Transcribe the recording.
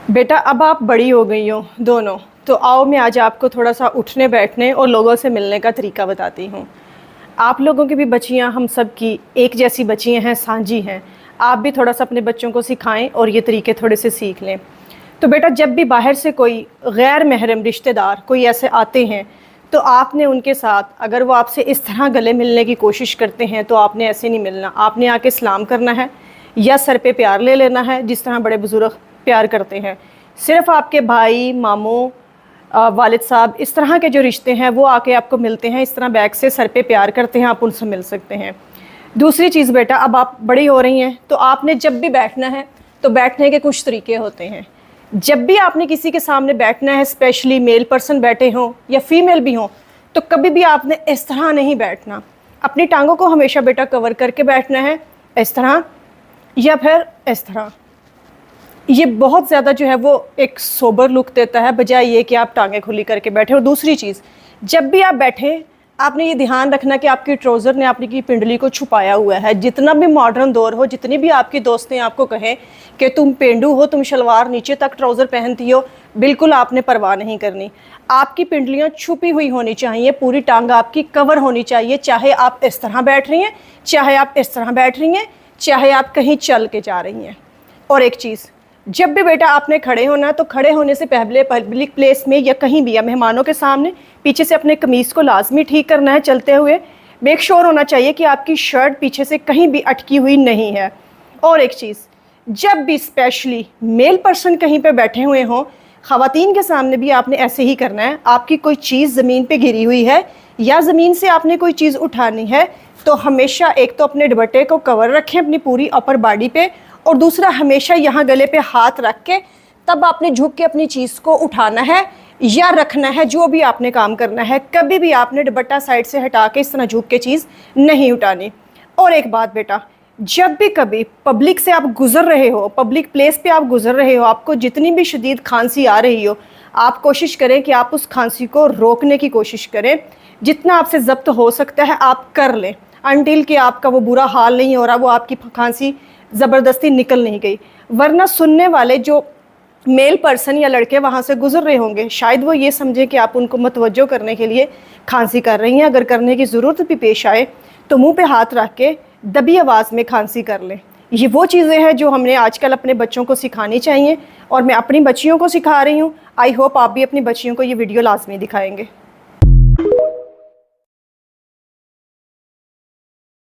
बेटा अब आप बड़ी हो गई हो दोनों, तो आओ मैं आज आपको थोड़ा सा उठने बैठने और लोगों से मिलने का तरीका बताती हूँ। आप लोगों की भी बच्चियाँ हम सब की एक जैसी बच्चियाँ हैं, साझी हैं। आप भी थोड़ा सा अपने बच्चों को सिखाएं और ये तरीके थोड़े से सीख लें। तो बेटा जब भी बाहर से कोई गैर महरम रिश्तेदार कोई ऐसे आते हैं तो आपने उनके साथ, अगर वो आपसे इस तरह गले मिलने की कोशिश करते हैं तो आपने ऐसे नहीं मिलना। आपने आके सलाम करना है या सर पे प्यार ले लेना है, जिस तरह बड़े बुजुर्ग प्यार करते हैं। सिर्फ आपके भाई, मामू, वालिद साहब, इस तरह के जो रिश्ते हैं वो आके आपको मिलते हैं, इस तरह बैग से सर पे प्यार करते हैं, आप उनसे मिल सकते हैं। दूसरी चीज़ बेटा, अब आप बड़ी हो रही हैं तो आपने जब भी बैठना है तो बैठने के कुछ तरीके होते हैं। जब भी आपने किसी के सामने बैठना है, स्पेशली मेल पर्सन बैठे हों या फीमेल भी हों, तो कभी भी आपने इस तरह नहीं बैठना। अपनी टांगों को हमेशा बेटा कवर करके बैठना है, इस तरह या फिर इस तरह। ये बहुत ज़्यादा जो है वो एक सोबर लुक देता है, बजाय ये कि आप टांगें खुली करके बैठे। और दूसरी चीज़, जब भी आप बैठें आपने ये ध्यान रखना कि आपकी ट्राउज़र ने आपकी पिंडली को छुपाया हुआ है। जितना भी मॉडर्न दौर हो, जितनी भी आपकी दोस्तें आपको कहें कि तुम पेंडू हो, तुम शलवार नीचे तक ट्राउज़र पहनती हो, बिल्कुल आपने परवाह नहीं करनी। आपकी पिंडलियाँ छुपी हुई होनी चाहिए, पूरी टांग आपकी कवर होनी चाहिए, चाहे आप इस तरह बैठ रही हैं, चाहे आप इस तरह बैठ रही हैं, चाहे आप कहीं चल के जा रही हैं। और एक चीज़, जब भी बेटा आपने खड़े होना, तो खड़े होने से पहले पब्लिक प्लेस में या कहीं भी, या मेहमानों के सामने, पीछे से अपने कमीज़ को लाजमी ठीक करना है। चलते हुए मेक श्योर होना चाहिए कि आपकी शर्ट पीछे से कहीं भी अटकी हुई नहीं है। और एक चीज़, जब भी स्पेशली मेल पर्सन कहीं पे बैठे हुए हों, ख़वातीन के सामने भी आपने ऐसे ही करना है। आपकी कोई चीज़ ज़मीन पे गिरी हुई है या ज़मीन से आपने कोई चीज़ उठानी है, तो हमेशा एक तो अपने दुपट्टे को कवर रखें अपनी पूरी अपर बॉडी पे, और दूसरा हमेशा यहाँ गले पे हाथ रख के तब आपने झुक के अपनी चीज़ को उठाना है या रखना है, जो भी आपने काम करना है। कभी भी आपने दुपट्टा साइड से हटा के इस तरह झुक के चीज़ नहीं उठानी। और एक बात बेटा, जब भी कभी पब्लिक से आप गुज़र रहे हो, पब्लिक प्लेस पे आप गुज़र रहे हो, आपको जितनी भी शदीद खांसी आ रही हो, आप कोशिश करें कि आप उस खांसी को रोकने की कोशिश करें। जितना आपसे ज़ब्त हो सकता है आप कर लें, अनटिल कि आपका वो बुरा हाल नहीं हो रहा, वो आपकी खांसी ज़बरदस्ती निकल नहीं गई। वरना सुनने वाले जो मेल पर्सन या लड़के वहाँ से गुजर रहे होंगे, शायद वो ये समझे कि आप उनको मतवज्जो करने के लिए खांसी कर रही हैं। अगर करने की ज़रूरत भी पेश आए तो मुंह पे हाथ रख के दबी आवाज़ में खांसी कर लें। ये वो चीज़ें हैं जो हमने आजकल अपने बच्चों को सिखानी चाहिए, और मैं अपनी बच्चियों को सिखा रही हूँ। आई होप आप भी अपनी बच्चियों को ये वीडियो लाजमी दिखाएँगे।